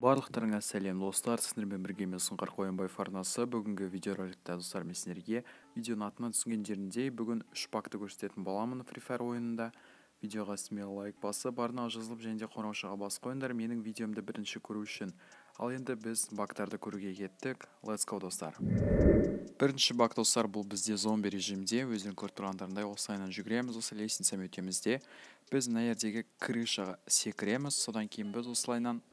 Барлықтарыңа сәлем достар, сіздермен бірге мен Сұңқар Қоянбаев арнасы. Бүгінгі видеороликте достар, мен сіздерге видеоның атынан түсінгендеріндей бүгін 3 пакты көрсететін боламын Free Fire ойынында. Видеоға смело лайк басып, барына жазылып және де қоңыраушыға басып қойыңдар менің видеомды бірінші көру үшін. Ал енді біз бактарды көруге кеттік. Let's go достар. Бірінші бак достар, бұл бізде зомби режимде, өздерің көріп тұрғандарындай осылайынан жүгіреміз, осы лестницамен өтемізде. Біз мына жердегі крышаға секіреміз, содан кейін біз осылайынан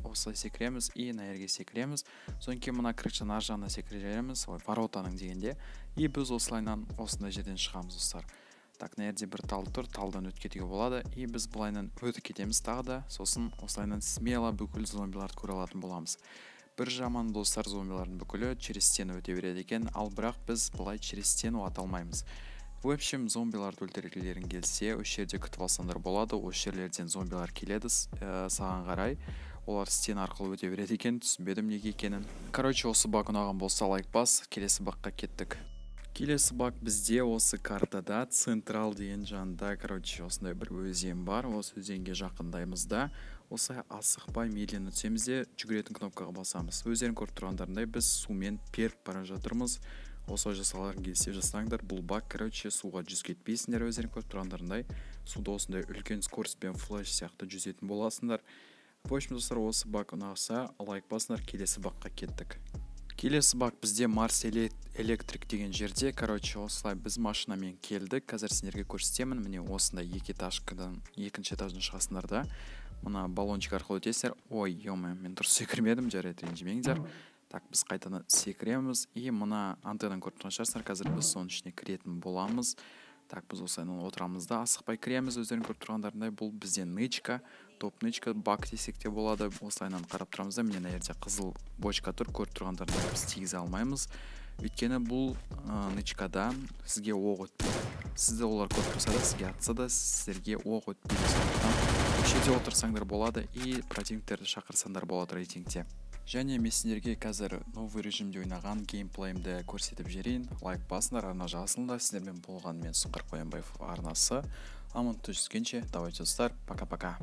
осылай секіреміз и мына жерге секіреміз. Содан кейін мына крышаның ар жағына секіреміз, воротаның дегенде, и біз осылайынан осындай жерден шығамыз достар. Так, мына жерде бір тал тұр, талдан өтіп кетуге болады, и біз былайынан өтіп кетеміз тағы да, сосын осылайынан смело бүкіл зомбиларды көре алатын боламыз. Бір жаман достар, зомбилардың бүкілі через стену өте береді екен, ал бірақ біз былай через стену ата алмаймыз. В общем, зомбиларды өлтіргілерің келсе, осы жерде күтіп алсаңдар болады, осы жерлерден зомбилар келеді саған қарай. Олар стена арқылы өте береді екен, түсінбедім неге екенін. Короче, осы баг ұнаған болса лайк бас, келесі багқа кеттік. Келесі баг бізде осы картада Централ деген жанында, короче, осындай бір өзен бар, осы өзенге жақындаймыз да, осы асықпай мейлен өтсеміз де жүгіретін кнопкаға басамыз. Өздерің көріп тұрғандарындай біз сумен періп бара жатырмыз. Осы жасаларын келсе жасаңдар, бұл баг, короче, суға жүз кетпейсіңдер, өздерің көріп тұрғандарындай. Суда осындай үлкен скоростьпен флеш сияқты жүзетін боласыңдар. В общем, достар, осы баг ұнаса, лайк басыңдар, келесі багқа кеттік. Келесі баг бізде Марс Электрик деген жерде, короче, осылай біз машинамен келдік. Қазір сендерге көрсетемін. Міне осындай екінші этаждан шығасыңдар да. Мына баллончик арқылы өтесіздер. Ой, ё-мо, мен дұрыс секірмедім, жарайды, ренжімеңдер. Так, біз қайтадан секіреміз. И мына антеннаны көріп тұрған шығарсыздар. Қазір біз соның ішіне кіретін боламыз. Так, біз осылайынан отырамыз да, асықпай кіреміз. Өздерің көріп тұрғандарындай, бұл бізде нычка, топ нычка, бак десек те болады. Осылайынан қарап тұрамыз да, міне мына жерде қызыл бочка тұр, көріп тұрғандарындай біз тигізе алмаймыз. Өйткені бұл нычкада сізге оқ өтпейді. Сізді олар көріп тұрса да, сізге атса да, сіздерге оқ өтпейді. Сондықтан көшеде отырсаңдар болады и противниктерді шақырсаңдар болады рейтингте. Және мен сендерге қазір новый режимде ойнаған геймплейімді көрсетіп жерейін. Лайк басыңдар, арна жазылыңдар. Сіздермен болған мен Сұңқар Қоянбаев арнасы. Аман түскенше, давайте достар, пока-пока.